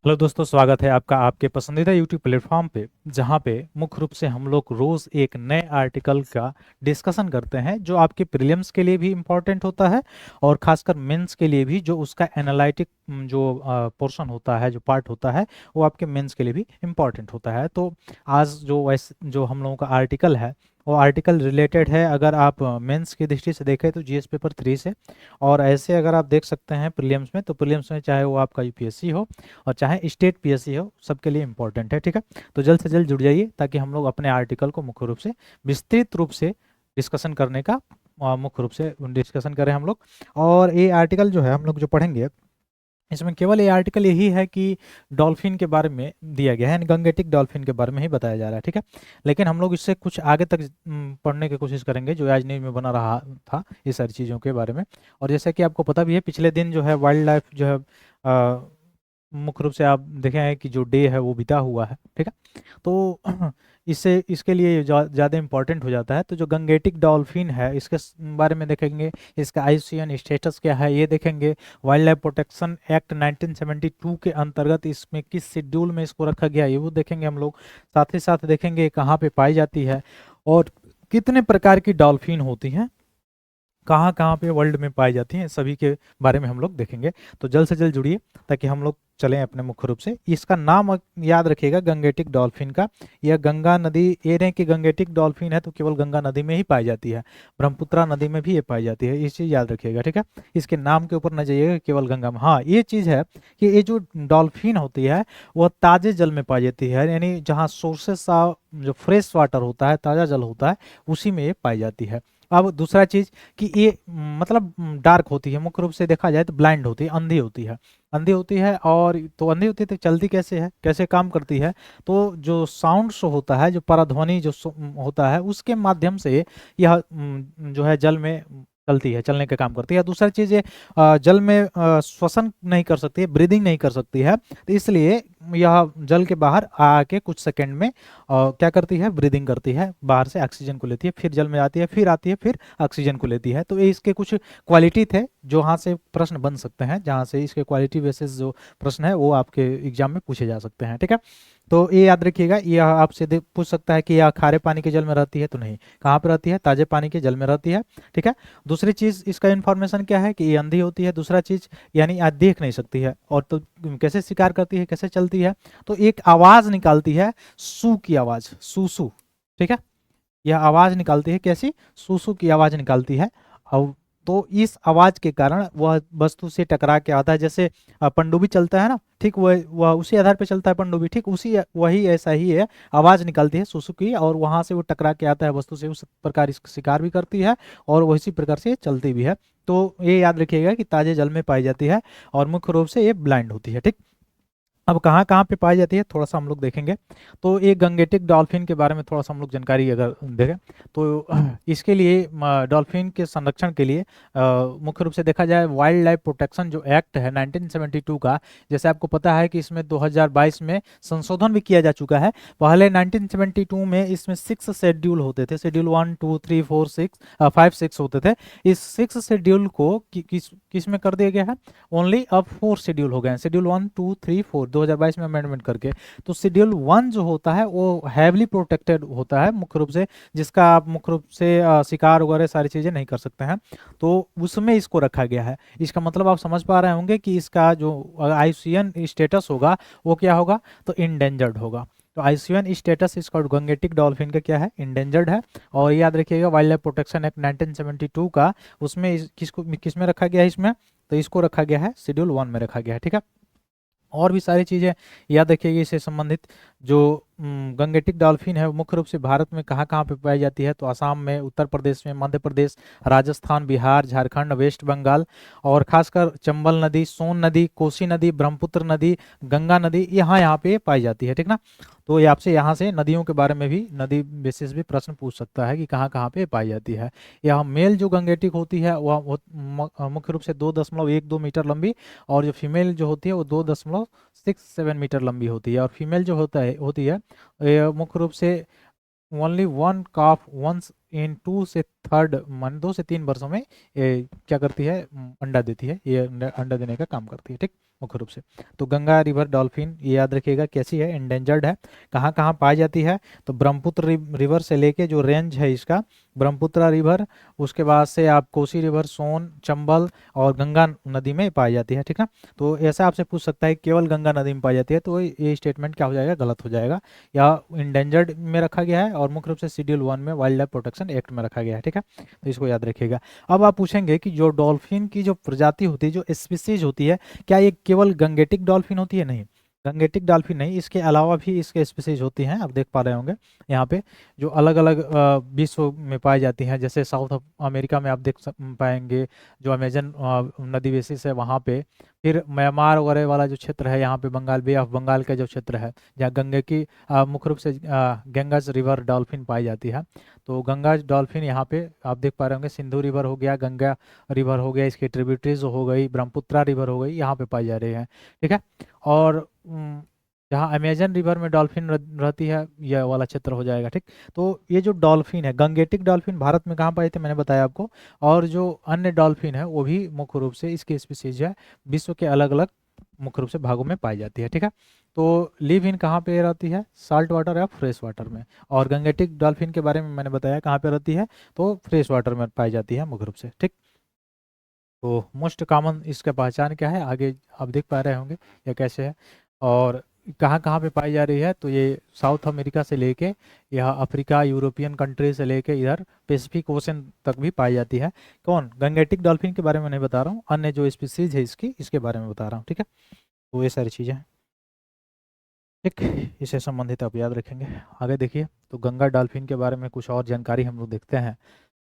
Hello दोस्तों, स्वागत है आपका आपके पसंदीदा यूट्यूब प्लेटफॉर्म पे, जहाँ पे मुख्य रूप से हम लोग रोज़ एक नए आर्टिकल का डिस्कशन करते हैं जो आपके प्रीलिम्स के लिए भी इम्पोर्टेंट होता है और खासकर मेंस के लिए भी, जो उसका एनालिटिक जो पोर्शन होता है, जो पार्ट होता है, वो आपके मेंस के लिए भी इम्पोर्टेंट होता है। तो आज जो हम लोगों का आर्टिकल है, वो आर्टिकल रिलेटेड है, अगर आप मेंस की दृष्टि से देखें तो जीएस पेपर 3 से, और ऐसे अगर आप देख सकते हैं प्रीलिम्स में, तो प्रीलिम्स में चाहे वो आपका यूपीएससी हो और चाहे स्टेट पीएससी हो, सबके लिए इंपॉर्टेंट है। ठीक है, तो जल्द से जल्द जुड़ जाइए ताकि हम लोग अपने आर्टिकल को मुख्य रूप से विस्तृत रूप से डिस्कशन करने का मुख्य रूप से डिस्कशन करें हम लोग। और ये आर्टिकल जो है हम लोग जो पढ़ेंगे, इसमें केवल ये आर्टिकल यही है कि डॉल्फिन के बारे में दिया गया है, यानी गंगेटिक डॉल्फिन के बारे में ही बताया जा रहा है। ठीक है, लेकिन हम लोग इससे कुछ आगे तक पढ़ने की कोशिश करेंगे जो आज न्यूज में बना रहा था, ये सारी चीज़ों के बारे में। और जैसे कि आपको पता भी है, पिछले दिन जो है वाइल्ड लाइफ जो है मुख्य रूप से आप देखे हैं कि जो डे है वो बीता हुआ है। ठीक है, तो इससे इसके लिए ज़्यादा इम्पोर्टेंट हो जाता है। तो जो गंगेटिक डॉल्फिन है, इसके बारे में देखेंगे, इसका आईयूसीएन स्टेटस क्या है ये देखेंगे, वाइल्ड लाइफ प्रोटेक्शन एक्ट 1972 के अंतर्गत इसमें किस शेड्यूल में इसको रखा गया है ये वो देखेंगे हम लोग। साथ ही साथ देखेंगे कहाँ पे पाई जाती है और कितने प्रकार की डॉल्फिन होती हैं, कहाँ कहाँ पे वर्ल्ड में पाई जाती हैं, सभी के बारे में हम लोग देखेंगे। तो जल्द से जल्द जुड़िए ताकि हम लोग चलें अपने मुख्य रूप से। इसका नाम याद रखिएगा, गंगेटिक डॉल्फिन का। यह गंगा नदी, ये नहीं कि गंगेटिक डॉल्फिन है तो केवल गंगा नदी में ही पाई जाती है, ब्रह्मपुत्रा नदी में भी ये पाई जाती है, ये चीज़ याद रखिएगा। ठीक है, इसके नाम के ऊपर न जाइएगा केवल गंगा में। हाँ, ये चीज़ है कि ये जो डॉल्फिन होती है वह ताजे जल में पाई जाती है, यानी जहाँ सोर्सेस जो फ्रेश वाटर होता है, ताज़ा जल होता है, उसी में ये पाई जाती है। अब दूसरा चीज़ कि ये मतलब डार्क होती है, मुख्य रूप से देखा जाए तो ब्लाइंड होती है, अंधी होती है। अंधी होती है, और तो अंधी होती है तो चलती कैसे है, कैसे काम करती है, तो जो साउंड्स होता है, जो पराध्वनि जो होता है, उसके माध्यम से यह जो है जल में चलती है, चलने का काम करती है। दूसरा चीज़ ये जल में श्वसन नहीं कर सकती है, ब्रीदिंग नहीं कर सकती है, तो इसलिए यह जल के बाहर आके कुछ सेकंड में क्या करती है, ब्रीदिंग करती है, बाहर से ऑक्सीजन को लेती है, फिर जल में आती है, फिर आती है, फिर ऑक्सीजन को लेती है। तो ये इसके कुछ क्वालिटी थे जो यहाँ से प्रश्न बन सकते हैं, जहाँ से इसके क्वालिटी बेसिस जो प्रश्न है वो आपके एग्जाम में पूछे जा सकते हैं। ठीक है, तो ये याद रखिएगा, ये आपसे पूछ सकता है कि यह खारे पानी के जल में रहती है, तो नहीं, कहाँ पर रहती है, ताजे पानी के जल में रहती है। ठीक है, दूसरी चीज़ इसका इन्फॉर्मेशन क्या है कि ये अंधी होती है। दूसरा चीज़ यानी आज देख नहीं सकती है, और तो कैसे शिकार करती है, कैसे चलती है, तो एक आवाज़ निकालती है, सू की आवाज़, सू सू। ठीक है, यह आवाज़ निकालती है, कैसी, सू सू की आवाज़ निकालती है। और तो इस आवाज़ के कारण वह वस्तु से टकरा के आता है, जैसे पनडुब्बी चलता है ना, ठीक वह उसी आधार पे चलता है पनडुब्बी, ठीक उसी वही ऐसा ही है, आवाज़ निकालती है सुसु की, और वहां से वो टकरा के आता है वस्तु से, उस प्रकार इसका शिकार भी करती है और वही प्रकार से चलती भी है। तो ये याद रखिएगा कि ताजे जल में पाई जाती है और मुख्य रूप से ये ब्लाइंड होती है। ठीक, अब कहाँ कहाँ पे पाई जाती है थोड़ा सा हम लोग देखेंगे। तो ये गंगेटिक डॉल्फिन के बारे में थोड़ा सा हम लोग जानकारी अगर देखें, तो इसके लिए डॉल्फिन के संरक्षण के लिए मुख्य रूप से देखा जाए, वाइल्ड लाइफ प्रोटेक्शन जो एक्ट है 1972 का, जैसे आपको पता है कि इसमें 2022 में संशोधन भी किया जा चुका है। पहले 1972 में इसमें 6 शेड्यूल होते थे, शेड्यूल 1 2 3 4 6 5 6 होते थे। इस 6 शेड्यूल को किस में कर दिया गया है, ओनली अब 4 शेड्यूल हो गए हैं, शेड्यूल 1 2 3 4 2022 में अमेंडमेंट करके। तो शेड्यूल 1 जो होता है वो हैवली प्रोटेक्टेड होता है मुख्य रूप से, जिसका आप मुख्य रूप से शिकार वगैरह सारी चीज़ें नहीं कर सकते हैं, तो उसमें इसको रखा गया है। इसका मतलब आप समझ पा रहे होंगे कि इसका जो आईयूसीएन स्टेटस होगा वो क्या होगा, तो इंडेंजर्ड होगा। तो आईयूसीएन स्टेटस इसका गंगेटिक डॉल्फिन का क्या है, इंडेंजर्ड है। और याद रखिएगा वाइल्ड लाइफ प्रोटेक्शन एक्ट 1972 का, उसमें किस में रखा गया है, इसमें तो इसको रखा गया है शेड्यूल 1 में रखा गया है। ठीक है, और भी सारी चीज़ें याद रखिएगा इससे संबंधित। जो गंगेटिक डॉल्फिन है वो मुख्य रूप से भारत में कहाँ कहाँ पे पाई जाती है, तो असम में, उत्तर प्रदेश में, मध्य प्रदेश, राजस्थान, बिहार, झारखंड, वेस्ट बंगाल, और खासकर चंबल नदी, सोन नदी, कोसी नदी, ब्रह्मपुत्र नदी, गंगा नदी, यहाँ यहाँ पे पाई जाती है। ठीक ना, तो ये आपसे यहाँ से नदियों के बारे में भी, नदी बेसिस भी प्रश्न पूछ सकता है कि कहाँ कहाँ पे पाई जाती है। यह मेल जो गंगेटिक होती है वह मुख्य रूप से 2.12 मीटर लंबी, और जो फीमेल जो होती है वो 2.67 मीटर लंबी होती है। और फीमेल जो होती है ये मुख्य रूप से only one calf once in 2 से 3 मान 2 से 3 वर्षों में ये क्या करती है, अंडा देती है, ये अंडा देने का काम करती है। ठीक, मुख्य रूप से। तो गंगा रिवर डॉल्फिन ये याद रखिएगा कैसी है, एंडेंजर्ड है। कहाँ कहाँ पाई जाती है, तो ब्रह्मपुत्र रिवर से लेके जो रेंज है इसका, ब्रह्मपुत्र रिवर, उसके बाद से आप कोसी रिवर, सोन, चंबल और गंगा नदी में पाई जाती है, ठीक ना। तो ऐसा आपसे पूछ सकता है केवल गंगा नदी में पाई जाती है, तो ये स्टेटमेंट क्या हो जाएगा, गलत हो जाएगा। या इंडेंजर्ड में रखा गया है और मुख्य रूप से शेड्यूल 1 में वाइल्ड लाइफ प्रोटेक्शन एक्ट में रखा गया है, ठीक है। तो इसको याद रखिएगा। अब आप पूछेंगे कि जो डॉल्फिन की जो प्रजाति होती है, जो स्पीसीज होती है, क्या ये केवल गंगेटिक डॉल्फिन होती है? नहीं, गंगेटिक डॉल्फिन नहीं, इसके अलावा भी इसके स्पीसीज होती हैं। आप देख पा रहे होंगे यहाँ पे जो अलग अलग विश्व में पाई जाती हैं। जैसे साउथ अमेरिका में आप देख पाएंगे जो अमेजन नदी बेसिस है वहाँ पे। फिर म्यांमार वगैरह वाला जो क्षेत्र है, यहाँ पे बंगाल, बे ऑफ बंगाल का जो क्षेत्र है, जहाँ गंगे की मुख्य रूप से गंगाज रिवर डॉल्फिन पाई जाती है। तो गंगाज डॉल्फिन यहाँ पे आप देख पा रहे होंगे, सिंधु रिवर हो गया, गंगा रिवर हो गया, इसकी ट्रिब्यूटरीज हो गई, ब्रह्मपुत्रा रिवर हो गई, यहाँ पे पाई जा रही है, ठीक है। और जहाँ अमेजन रिवर में डॉल्फिन रहती है, यह वाला क्षेत्र हो जाएगा, ठीक। तो ये जो डॉल्फिन है, गंगेटिक डॉल्फिन भारत में कहाँ पाए थे, मैंने बताया आपको। और जो अन्य डॉल्फिन है वो भी मुख्य रूप से इसकी स्पीसीज है विश्व के अलग अलग मुख्य रूप से भागों में पाई जाती है, ठीक है। तो लिव इन कहाँ पे रहती है, साल्ट वाटर या फ्रेश वाटर में। और गंगेटिक डॉल्फिन के बारे में मैंने बताया कहाँ पे रहती है, तो फ्रेश वाटर में पाई जाती है मुख्य रूप से, ठीक। तो मोस्ट कॉमन इसका पहचान क्या है, आगे आप देख पा रहे होंगे या कैसे है। और कहाँ कहाँ पे पाई जा रही है, तो ये साउथ अमेरिका से लेके यह अफ्रीका, यूरोपियन कंट्री से लेके इधर पैसिफिक ओशन तक भी पाई जाती है। कौन, गंगेटिक डॉल्फिन के बारे में नहीं बता रहा हूँ, अन्य जो स्पीसीज है इसकी, इसके बारे में बता रहा हूँ, ठीक है। तो ये सारी चीज़ें हैं, ठीक। इससे संबंधित आप याद रखेंगे। आगे देखिए, तो गंगा डॉल्फिन के बारे में कुछ और जानकारी हम लोग देखते हैं।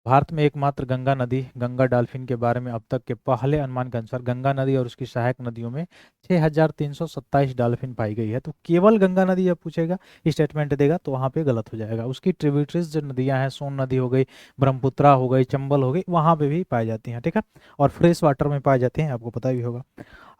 भारत में एकमात्र गंगा नदी गंगा डॉल्फिन के बारे में अब तक के पहले अनुमान के अनुसार गंगा नदी और उसकी सहायक नदियों में 6,327 डॉल्फिन पाई गई है। तो केवल गंगा नदी जब पूछेगा, स्टेटमेंट देगा, तो वहाँ पे गलत हो जाएगा। उसकी ट्रिब्यूटरीज जो नदियाँ हैं, सोन नदी हो गई, ब्रह्मपुत्रा हो गई, चंबल हो गई, वहाँ पे भी पाई जाती हैं, ठीक है। और फ्रेश वाटर में पाई जाती हैं, आपको पता भी होगा।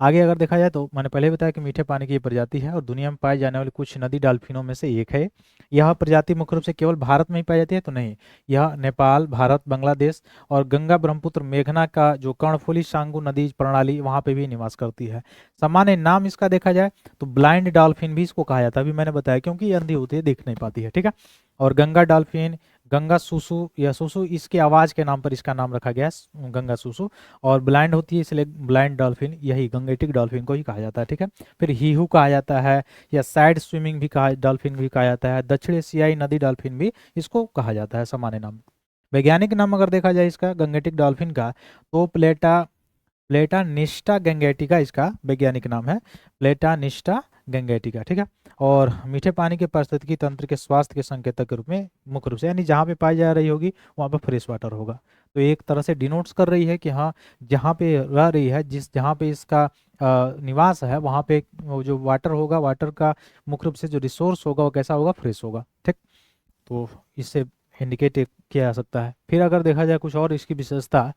आगे अगर देखा जाए तो मैंने पहले ही बताया कि मीठे पानी की ये प्रजाति है और दुनिया में पाए जाने वाली कुछ नदी डॉल्फिनों में से एक है। यह प्रजाति मुख्य रूप से केवल भारत में ही पाई जाती है, तो नहीं, यह नेपाल, भारत, बांग्लादेश और गंगा, ब्रह्मपुत्र, मेघना का जो कर्णफुली सांगू नदी प्रणाली, वहाँ पे भी निवास करती है। सामान्य नाम इसका देखा जाए तो ब्लाइंड डॉल्फिन भी इसको कहा जाता है, अभी मैंने बताया, क्योंकि ये अंधी होती है, दिख नहीं पाती है, ठीक है। और गंगा डॉल्फिन, गंगा सुसु या सुसु, इसकी आवाज़ के नाम पर इसका नाम रखा गया है, गंगा सुसु। और ब्लाइंड होती है इसलिए ब्लाइंड डॉल्फिन, यही गंगेटिक डॉल्फिन को ही कहा जाता है, ठीक है। फिर हीहू कहा जाता है, या साइड स्विमिंग भी कहा, डॉल्फिन भी कहा जाता है, दक्षिण एशियाई नदी डॉल्फिन भी इसको कहा जाता है, सामान्य नाम। वैज्ञानिक नाम अगर देखा जाए इसका गंगेटिक डॉल्फिन का, तो प्लेटानिस्टा गंगेटिका इसका वैज्ञानिक नाम है, प्लेटानिस्टा गंगेटिका, ठीक है। और मीठे पानी के पारिस्थितिकी तंत्र के स्वास्थ्य के संकेतक के रूप में मुख्य रूप से, यानी जहाँ पे पाई जा रही होगी वहाँ पे फ्रेश वाटर होगा। तो एक तरह से डिनोट्स कर रही है कि हाँ, जहाँ पे रह रही है, जहाँ पे इसका निवास है, वहाँ पे वो जो वाटर होगा, वाटर का मुख्य रूप से जो रिसोर्स होगा वो कैसा होगा, फ्रेश होगा, ठीक। तो इससे इंडिकेट किया जा सकता है। फिर अगर देखा जाए कुछ और इसकी विशेषता,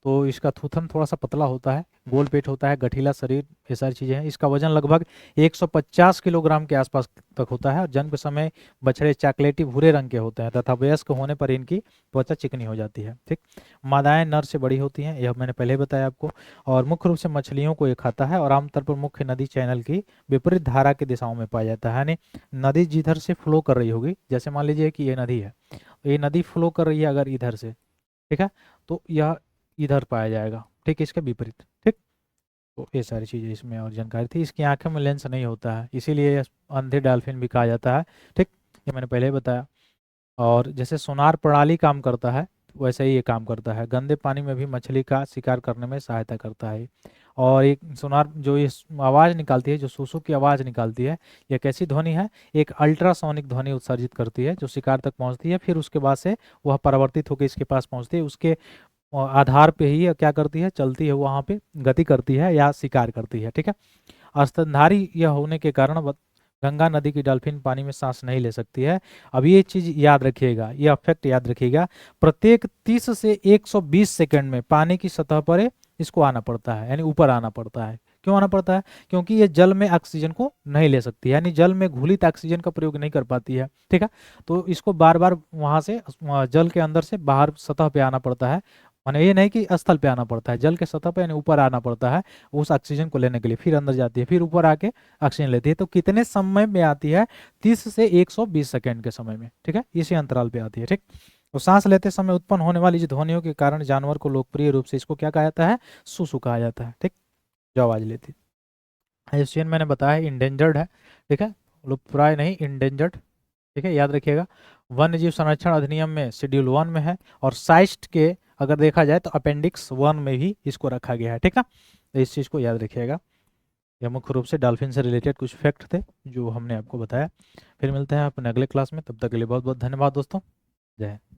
तो इसका थूथन थोड़ा सा पतला होता है, गोल पेट होता है, गठीला शरीर, ये सारी चीज़ें हैं। इसका वजन लगभग 150 किलोग्राम के आसपास तक होता है और जन्म के समय बछड़े चॉकलेटी भूरे रंग के होते हैं तथा वयस्क होने पर इनकी त्वचा चिकनी हो जाती है, ठीक। मादाएं नर से बड़ी होती हैं, यह मैंने पहले बताया आपको। और मुख्य रूप से मछलियों को ये खाता है और आमतौर पर मुख्य नदी चैनल की विपरीत धारा की दिशाओं में पाया जाता है। यानी नदी जिधर से फ्लो कर रही होगी, जैसे मान लीजिए कि ये नदी है, तो ये नदी फ्लो कर रही है अगर इधर से, ठीक है, तो यह इधर पाया जाएगा, ठीक, इसके विपरीत, ठीक। तो ये सारी चीज़ें इसमें और जानकारी थी। इसकी आंखों में लेंस नहीं होता है, इसीलिए अंधे डॉल्फिन भी कहा जाता है, ठीक, ये मैंने पहले ही बताया। और जैसे सोनार प्रणाली काम करता है, वैसे ही ये काम करता है, गंदे पानी में भी मछली का शिकार करने में सहायता करता है। और एक सोनार जो ये आवाज़ निकालती है, जो सूसू की आवाज़ निकालती है, यह कैसी ध्वनि है, एक अल्ट्रासोनिक ध्वनि उत्सर्जित करती है जो शिकार तक पहुंचती है। फिर उसके बाद से वह परावर्तित होकर इसके पास पहुंचती है, उसके आधार पे ही क्या करती है, चलती है, वहाँ पे गति करती है या शिकार करती है, ठीक है। स्तनधारी यह होने के कारण गंगा नदी की डॉल्फिन पानी में सांस नहीं ले सकती है। अब ये चीज याद रखिएगा, ये फैक्ट याद रखिएगा, प्रत्येक 30 से 120 सेकंड में पानी की सतह पर इसको आना पड़ता है, यानी ऊपर आना पड़ता है। क्यों आना पड़ता है, क्योंकि ये जल में ऑक्सीजन को नहीं ले सकती, यानी जल में घुलित ऑक्सीजन का प्रयोग नहीं कर पाती है, ठीक है। तो इसको बार बार वहां से जल के अंदर से बाहर सतह पे आना पड़ता है, माने ये नहीं कि स्थल पे आना पड़ता है, जल के सतह पे यानी ऊपर आना पड़ता है उस ऑक्सीजन को लेने के लिए, फिर अंदर जाती है, फिर ऊपर आके ऑक्सीजन लेती है। तो कितने समय में आती है? 30 से 120 सेकंड के समय में, ठीक है, इसी अंतराल पे आती है, ठीक। तो सांस लेते समय उत्पन्न होने वाली जो ध्वनियों के कारण जानवर को लोकप्रिय रूप से इसको क्या कहा जाता है? सुसु कहा जाता है, ठीक, जो आवाज लेती है। एशियन मैंने बताया इंडेंजर्ड है, ठीक है, लुप्तप्राय नहीं, इंडेंजर्ड, ठीक है, याद रखिएगा। वन्य जीव संरक्षण अधिनियम में शेड्यूल 1 में है, और साइस्ट के अगर देखा जाए तो अपेंडिक्स 1 में भी इसको रखा गया है, ठीक है। तो इस चीज़ को याद रखिएगा। यह मुख्य रूप से डॉल्फिन से रिलेटेड कुछ फैक्ट थे जो हमने आपको बताया। फिर मिलते हैं अपने अगले क्लास में, तब तक के लिए बहुत बहुत धन्यवाद दोस्तों। जय हिंद।